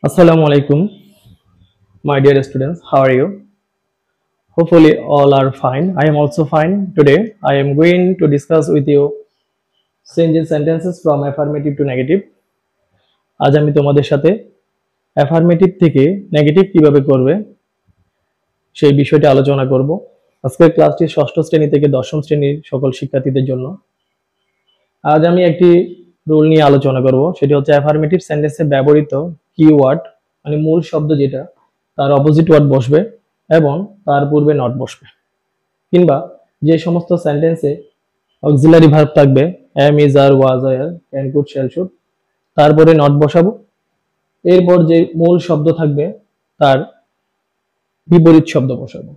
Assalamu alaikum, my dear students. How are you? Hopefully, all are fine. I am also fine. Today, I am going to discuss with you changing sentences from affirmative to negative. আজ আমি তোমাদের সাথে affirmative থেকে negative কিভাবে করবে সেই বিষয়টি আলোচনা করব। আজকের ক্লাসটি ষষ্ঠ শ্রেণী থেকে দশম শ্রেণীর সকল শিক্ষার্থীদের জন্য। আজ আমি একটি রুল নিয়ে আলোচনা করব, সেটি হচ্ছে অ্যাফার্মেটিভ সেন্টেন্সে ব্যবহৃত কিওয়ার্ড মানে মূল শব্দ যেটা তার অপোজিট ওয়ার্ড বসবে এবং তার পূর্বে নট বসবে, কিংবা যে সমস্ত সেন্টেন্সে অক্সিলারি ভার্ব থাকবে এম ইজ আর ওয়াজ আর ক্যান কুড শ্যাল শুড, তারপরে নট বসাবো। এরপর যে মূল শব্দ থাকবে তার বিপরীত শব্দ বসাবো।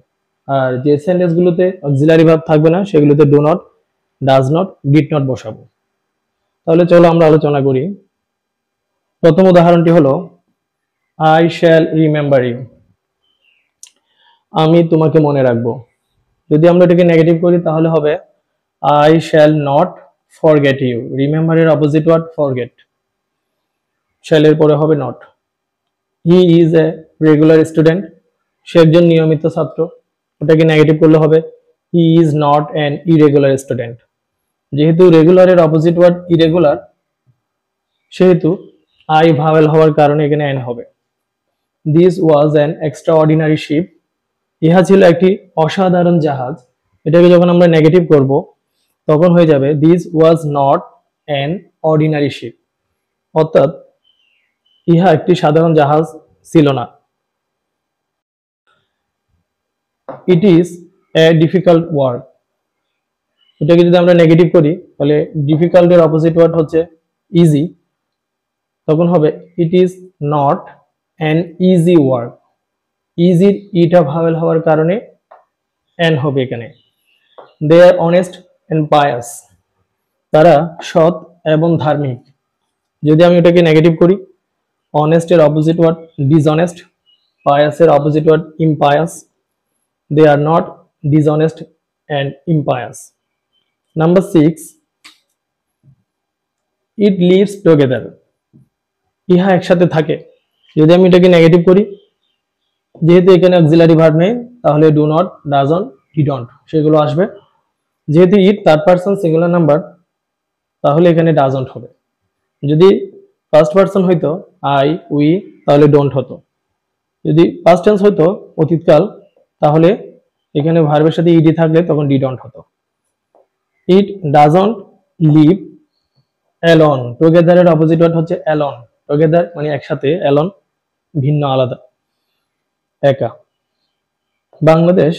আর যে সেন্টেন্সগুলোতে অক্সিলারি ভার্ব থাকবে না সেগুলোতে do not, does not, did not বসাবো। তাহলে চলো আমরা আলোচনা করি। প্রথম উদাহরণটি হলো আই শ্যাল রিমেম্বার ইউ, আমি তোমাকে মনে রাখবো। যদি আমরা এটাকে নেগেটিভ করি তাহলে হবে I shall not forget you. Remember এর অপোজিট ওয়ার্ড ফরগেট, শ্যাল এর পরে হবে not. He is a regular student, সে একজন নিয়মিত ছাত্র, ওটাকে নেগেটিভ করলে হবে he is not an irregular student. যেহেতু রেগুলারের অপোজিট ওয়ার্ড ইরেগুলার, সেহেতু আই ভাওয়েল হওয়ার কারণে এখানে এন হবে। This was an extraordinary ship, ইহা ছিল একটি অসাধারণ জাহাজ। এটাকে যখন আমরা নেগেটিভ করব তখন হয়ে যাবে this was not an ordinary ship, অর্থাৎ ইহা একটি সাধারণ জাহাজ ছিল না। It is a difficult work, এটাকে যদি আমরা নেগেটিভ করি তাহলে ডিফিকাল্টের অপোজিট ওয়ার্ড হচ্ছে ইজি, তখন হবে it is not an easy work. ইজির ইটা ভাওয়েল হওয়ার কারণে এন হবে এখানে। They are honest and pious, তারা সৎ এবং ধার্মিক। যদি আমি এটাকে নেগেটিভ করি, অনেস্টের অপোজিট ওয়ার্ড ডিসঅনেস্ট, পায়াসের opposite word ইম্পায়াস। They are not dishonest and impious. Number 6, it lives together, ইহা একসাথে থাকে। যদি আমি এটাকে নেগেটিভ করি, যেহেতু এখানে অক্সিলারি ভার্ব নেই তাহলে ডু নট, ডাজন্ট, ডিডন্ট সেগুলো আসবে। যেহেতু it third person singular number তাহলে এখানে ডাজন্ট হবে। যদি ফার্স্ট পারসন হইতো আই উই তাহলে ডোন্ট হতো। যদি পাস্ট টেন্স হইতো অতীতকাল তাহলে এখানে ভার্বের সাথে ইডি থাকলে তখন ডিডন্ট হতো। ইট ডাজন্ট লিভ অ্যালোন, টুগেদারের অপোজিট ওয়ার্ড হচ্ছে অ্যালোন। টুগেদার মানে একসাথে, অ্যালোন ভিন্ন আলাদা, একা। Bangladesh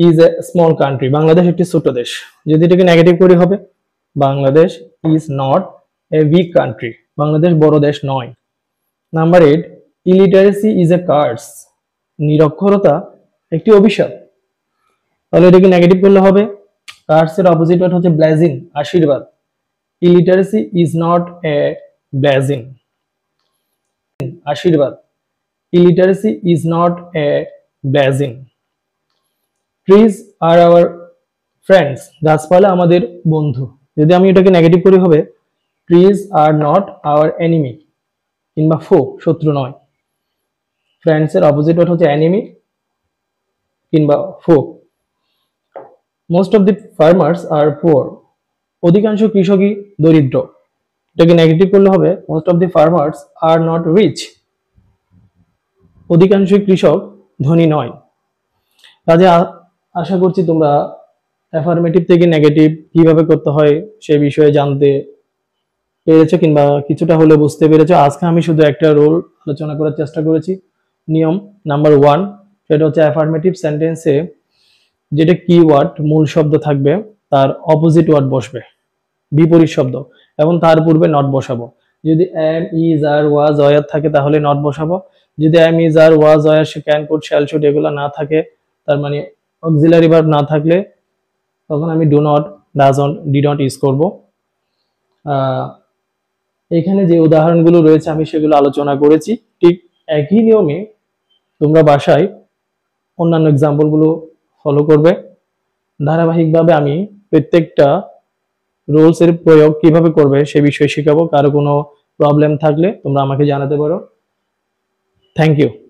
is a small country, Bangladesh একটি ছোট দেশ। যদি এটাকে নেগেটিভ করি হবে Bangladesh is not a weak country, Bangladesh বড় দেশ নয়। Number 8, illiteracy is a curse, নিরক্ষরতা একটি অভিশাপ। তাহলে এটাকে নেগেটিভ করলে হবে কার্সের অপোজিট ওয়ার্ড হচ্ছে ব্লেসিং, আশীর্বাদ। Illiteracy is not a blessing, আশীর্বাদ। Illiteracy is not a blessing. Trees are our friends, গাছপালা আমাদের বন্ধু। যদি আমি এটাকে নেগেটিভ করি হবে trees are not our enemy, কিংবা ফো, শত্রু নয়। ফ্রেন্ডস এর অপোজিট ওয়ার্ড হচ্ছে এনিমি কিংবা foe. Most of the farmers are poor, অধিকাংশ কৃষকই দরিদ্র। এটাকে নেগেটিভ করলে হবে most of the farmers are not rich, অধিকাংশ কৃষক ধনী নয়। কাজে আশা করছি তোমরা অ্যাফার্মেটিভ থেকে নেগেটিভ কিভাবে করতে হয় সে বিষয়ে জানতে পেরেছো কিংবা কিছুটা হলে বুঝতে পেরেছো। আজকে আমি শুধু একটা রুল আলোচনা করার চেষ্টা করেছি। নিয়ম নাম্বার 1, সেটা হচ্ছে অ্যাফার্মেটিভ সেন্টেন্সে যেটা কিওয়ার্ড মূল শব্দ থাকবে তার অপোজিট ওয়ার্ড বসবে, বিপরীত শব্দ, এবং তার পূর্বে নট বসাবো। যদি এম ইজ আর ওয়াজ ওয়ার থাকে তাহলে নট বসাবো। যদি এম ইজ আর ওয়াজ ওয়ার সে ক্যান কুড শ্যাল শুড এগুলো না থাকে, তার মানে অক্সিলারি ভার্ব না থাকলে তখন আমি do not, doesn't, didn't use করব। এখানে যে উদাহরণগুলো রয়েছে আমি সেগুলো আলোচনা করেছি। ঠিক একই নিয়মে তোমরা বাসায় অন্যান্য এক্সাম্পলগুলো ফলো করবে। ধারাবাহিকভাবে আমি প্রত্যেকটা রুলস এর প্রয়োগ কিভাবে করবে সে বিষয়ে শেখাবো। কারো কোনো প্রবলেম থাকলে তোমরা আমাকে জানাতে পারো। Thank you.